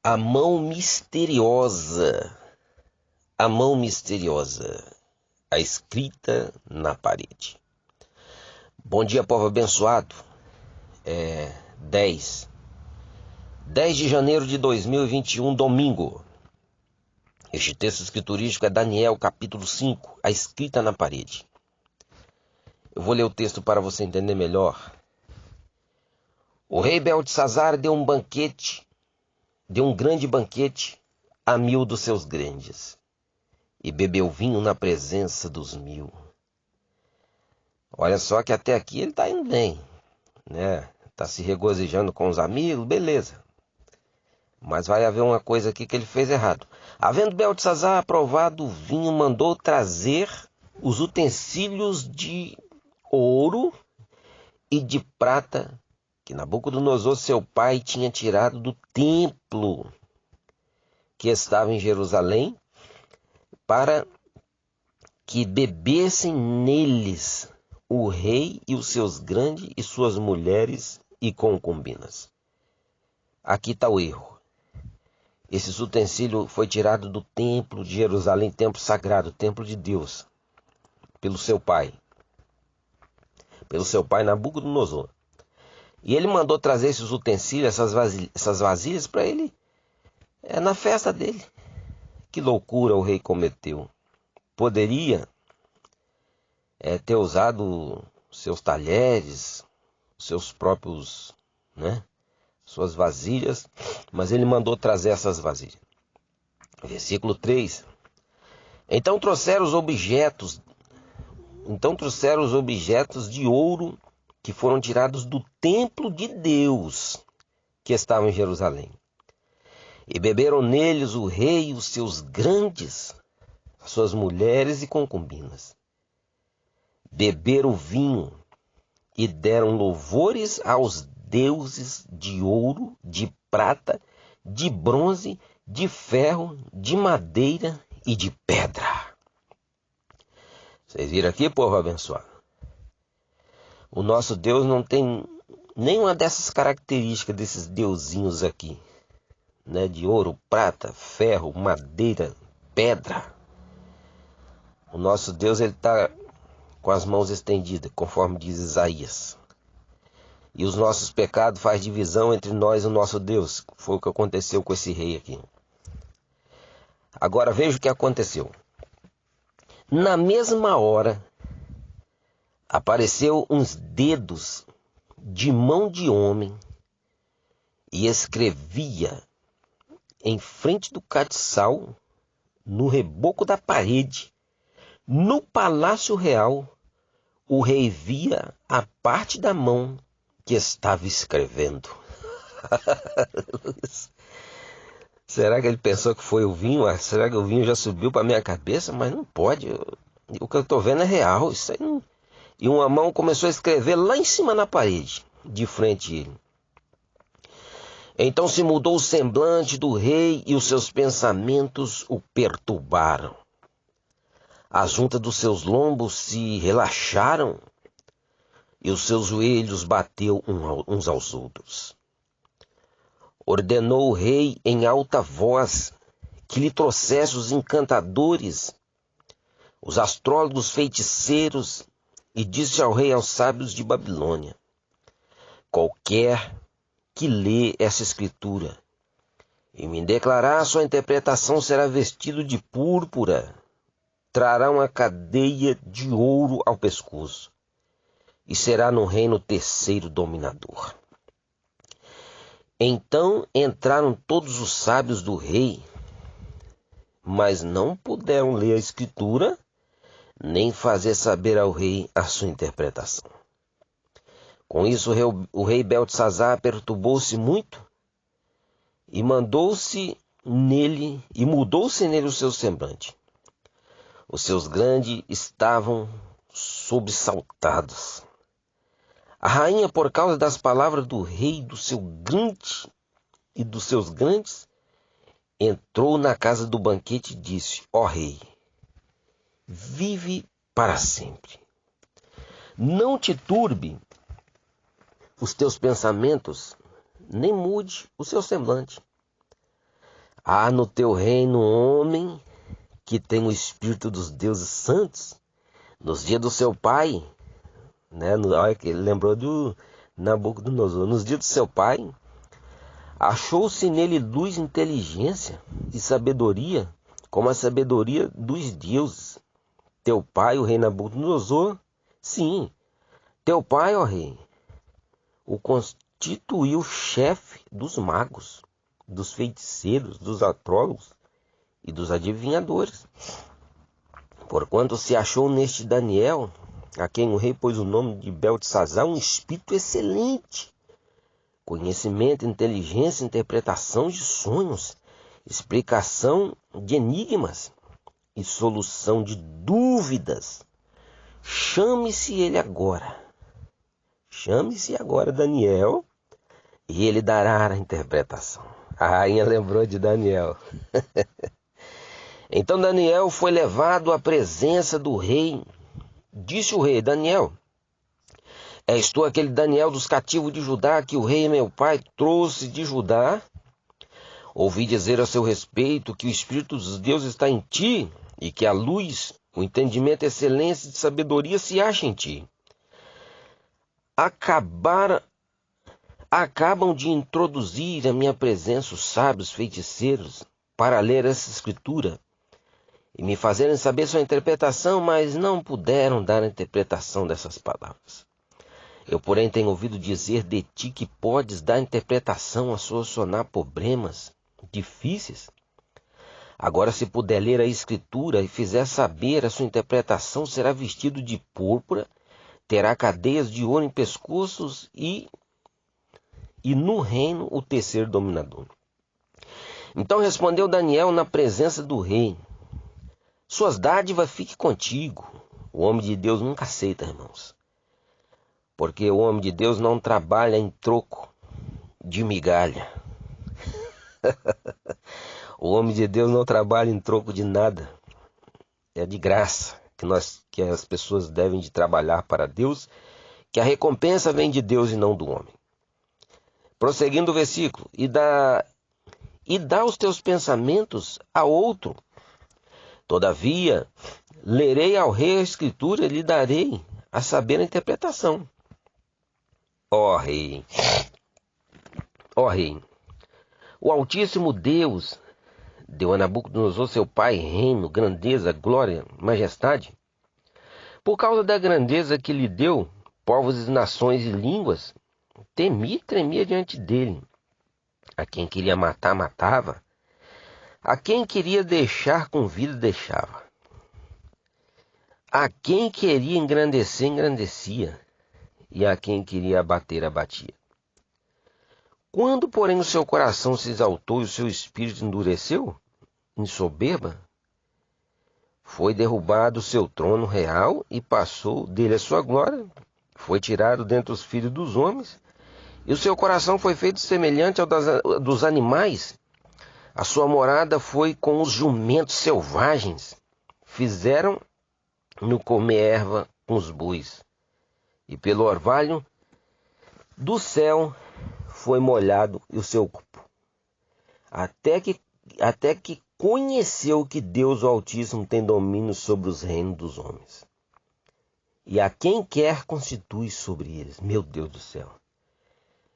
A mão misteriosa, a mão misteriosa, a escrita na parede. Bom dia, povo abençoado. 10 de janeiro de 2021, domingo. Este texto escriturístico é Daniel, capítulo 5, a escrita na parede. Eu vou ler o texto para você entender melhor. O rei Beltesazar deu um grande banquete a 1000 dos seus grandes, e bebeu vinho na presença dos 1000. Olha só que até aqui ele está indo bem, né? Está se regozijando com os amigos, beleza. Mas vai haver uma coisa aqui que ele fez errado. Havendo Beltesazar aprovado o vinho, mandou trazer os utensílios de ouro e de prata que Nabucodonosor, seu pai, tinha tirado do templo que estava em Jerusalém, para que bebessem neles o rei e os seus grandes e suas mulheres e concubinas. Aqui está o erro. Esses utensílios foi tirado do templo de Jerusalém, templo sagrado, templo de Deus, pelo seu pai Nabucodonosor. E ele mandou trazer esses utensílios, essas vasilhas para ele, na festa dele. Que loucura o rei cometeu. Poderia ter usado seus talheres, seus próprios, suas vasilhas, mas ele mandou trazer essas vasilhas. Versículo 3. Então trouxeram os objetos de ouro que foram tirados do templo de Deus que estava em Jerusalém. E beberam neles o rei e os seus grandes, suas mulheres e concubinas. Beberam vinho e deram louvores aos deuses de ouro, de prata, de bronze, de ferro, de madeira e de pedra. Vocês viram aqui, povo abençoado? O nosso Deus não tem nenhuma dessas características desses deusinhos aqui, de ouro, prata, ferro, madeira, pedra. O nosso Deus, ele está com as mãos estendidas, conforme diz Isaías. E os nossos pecados fazem divisão entre nós e o nosso Deus. Foi o que aconteceu com esse rei aqui. Agora veja o que aconteceu. Na mesma hora, apareceu uns dedos de mão de homem e escrevia em frente do castiçal, no reboco da parede, no palácio real. O rei via a parte da mão que estava escrevendo. Será que ele pensou que foi o vinho? Será que o vinho já subiu para minha cabeça? Mas não pode. O que eu estou vendo é real. Isso aí não... E uma mão começou a escrever lá em cima na parede, de frente a ele. Então se mudou o semblante do rei e os seus pensamentos o perturbaram. As juntas dos seus lombos se relaxaram e os seus joelhos bateu uns aos outros. Ordenou o rei em alta voz que lhe trouxesse os encantadores, os astrólogos feiticeiros, e disse ao rei aos sábios de Babilônia: qualquer que lê essa escritura e me declarar sua interpretação será vestido de púrpura, trará uma cadeia de ouro ao pescoço e será no reino terceiro dominador. Então entraram todos os sábios do rei, mas não puderam ler a escritura, nem fazer saber ao rei a sua interpretação. Com isso o rei Beltesazar perturbou-se muito e mudou-se nele o seu semblante. Os seus grandes estavam sobressaltados. A rainha, por causa das palavras do rei e dos seus grandes, entrou na casa do banquete e disse: ó rei, vive para sempre. Não te turbe os teus pensamentos, nem mude o seu semblante. Há no teu reino homem que tem o espírito dos deuses santos. Nos dias do seu pai, né? Olha que ele lembrou do Nabucodonosor. Nos dias do seu pai, achou-se nele luz, inteligência e sabedoria, como a sabedoria dos deuses. Teu pai, o rei Nabucodonosor, sim, teu pai, ó rei, o constituiu chefe dos magos, dos feiticeiros, dos astrólogos e dos adivinhadores. Porquanto se achou neste Daniel, a quem o rei pôs o nome de Beltesazar, um espírito excelente, conhecimento, inteligência, interpretação de sonhos, explicação de enigmas e solução de dúvidas. Chame-se agora Daniel, e ele dará a interpretação. A rainha lembrou de Daniel. Então Daniel foi levado à presença do rei. Disse o rei: Daniel, és tu aquele Daniel dos cativos de Judá que o rei meu pai trouxe de Judá? Ouvi dizer a seu respeito que o Espírito dos deuses está em ti e que a luz, o entendimento, a excelência de sabedoria se acha em ti. Acabam de introduzir à minha presença os sábios feiticeiros para ler essa escritura e me fazerem saber sua interpretação, mas não puderam dar a interpretação dessas palavras. Eu, porém, tenho ouvido dizer de ti que podes dar interpretação a solucionar problemas difíceis. Agora, se puder ler a escritura e fizer saber a sua interpretação, será vestido de púrpura, terá cadeias de ouro em pescoços e no reino o terceiro dominador. Então respondeu Daniel na presença do rei: suas dádivas fiquem contigo. O homem de Deus nunca aceita, irmãos, porque o homem de Deus não trabalha em troco de migalha. O homem de Deus não trabalha em troco de nada. É de graça que as pessoas devem de trabalhar para Deus, que a recompensa vem de Deus e não do homem. Prosseguindo o versículo: e dá os teus pensamentos a outro. Todavia, lerei ao rei a escritura e lhe darei a saber a interpretação. Ó rei, o Altíssimo Deus deu a Nabucodonosor, seu pai, reino, grandeza, glória, majestade. Por causa da grandeza que lhe deu, povos e nações e línguas temia e tremia diante dele. A quem queria matar, matava. A quem queria deixar com vida, deixava. A quem queria engrandecer, engrandecia. E a quem queria abater, abatia. Quando, porém, o seu coração se exaltou e o seu espírito endureceu, em soberba, foi derrubado o seu trono real e passou dele a sua glória. Foi tirado dentre os filhos dos homens, e o seu coração foi feito semelhante ao dos animais. A sua morada foi com os jumentos selvagens. Fizeram-no comer erva com os bois. E pelo orvalho do céu foi molhado o seu corpo. Até que conheceu que Deus, o Altíssimo, tem domínio sobre os reinos dos homens. E a quem quer constitui sobre eles. Meu Deus do céu.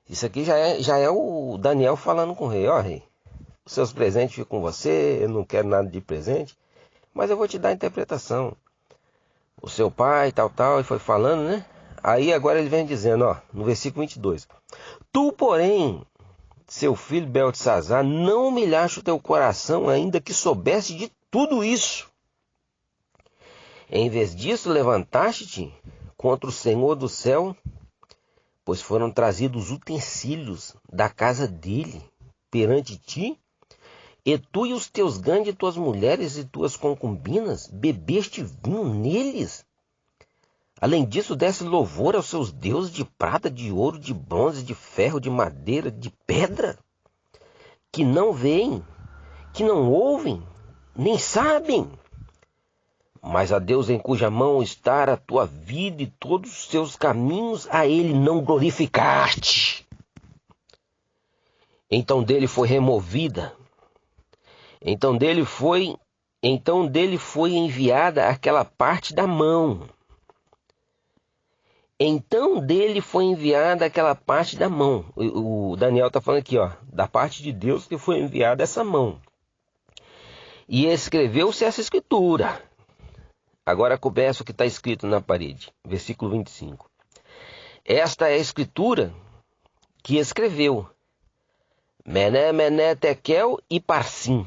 Isso aqui já é o Daniel falando com o rei. Ó, rei, os seus presentes ficam com você, eu não quero nada de presente, mas eu vou te dar a interpretação. O seu pai, tal, e foi falando, né? Aí agora ele vem dizendo, ó, no versículo 22. Tu, porém, seu filho Beltesazar, não humilhaste o teu coração, ainda que soubesse de tudo isso. Em vez disso, levantaste-te contra o Senhor do céu, pois foram trazidos utensílios da casa dele perante ti, e tu e os teus grandes, e tuas mulheres e tuas concubinas, bebeste vinho neles. Além disso, desse louvor aos seus deuses de prata, de ouro, de bronze, de ferro, de madeira, de pedra, que não veem, que não ouvem, nem sabem. Mas a Deus em cuja mão está a tua vida e todos os teus caminhos, a ele não glorificaste. Então dele foi removida Então dele foi enviada aquela parte da mão. Então dele foi enviada aquela parte da mão. O Daniel está falando aqui, ó, da parte de Deus que foi enviada essa mão. E escreveu-se essa escritura. Agora começa o que está escrito na parede. Versículo 25. Esta é a escritura que escreveu. Mené, Mené, Tekel e Parsim.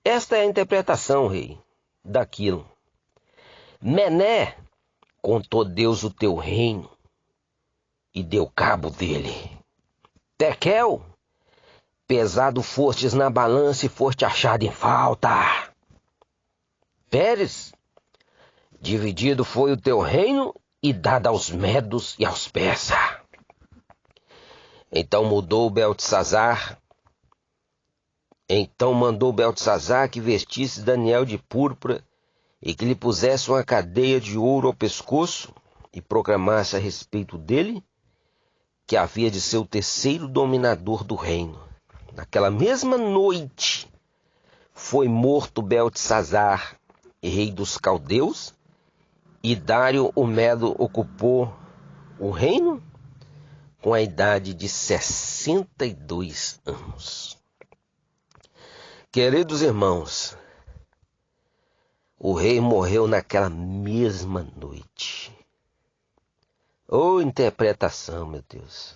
Esta é a interpretação, rei, daquilo. Mené, contou Deus o teu reino e deu cabo dele. Tekel, pesado fostes na balança e foste achado em falta. Pérez, dividido foi o teu reino e dado aos medos e aos persas. Então mandou Beltesazar que vestisse Daniel de púrpura e que lhe pusesse uma cadeia de ouro ao pescoço e proclamasse a respeito dele que havia de ser o terceiro dominador do reino. Naquela mesma noite foi morto Beltesazar, rei dos caldeus, e Dário o Medo ocupou o reino com a idade de 62 anos. Queridos irmãos, o rei morreu naquela mesma noite. Oh, interpretação, meu Deus.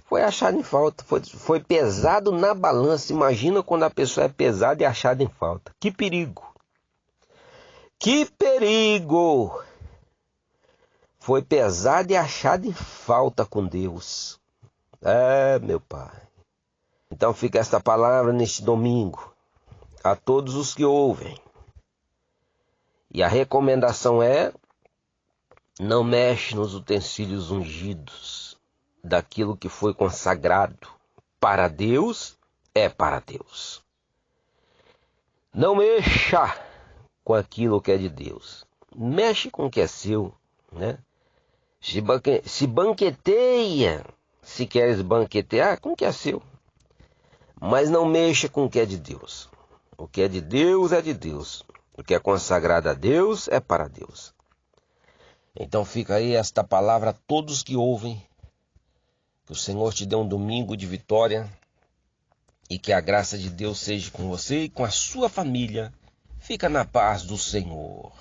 Foi achado em falta, foi pesado na balança. Imagina quando a pessoa é pesada e achada em falta. Que perigo! Que perigo! Foi pesado e achado em falta com Deus. Meu Pai. Então fica esta palavra neste domingo a todos os que ouvem. E a recomendação é: não mexe nos utensílios ungidos. Daquilo que foi consagrado para Deus, é para Deus. Não mexa com aquilo que é de Deus. Mexe com o que é seu, né? Se banqueteia, se queres banquetear, com o que é seu. Mas não mexa com o que é de Deus. O que é de Deus é de Deus. O que é consagrado a Deus é para Deus. Então fica aí esta palavra a todos que ouvem. Que o Senhor te dê um domingo de vitória. E que a graça de Deus seja com você e com a sua família. Fica na paz do Senhor.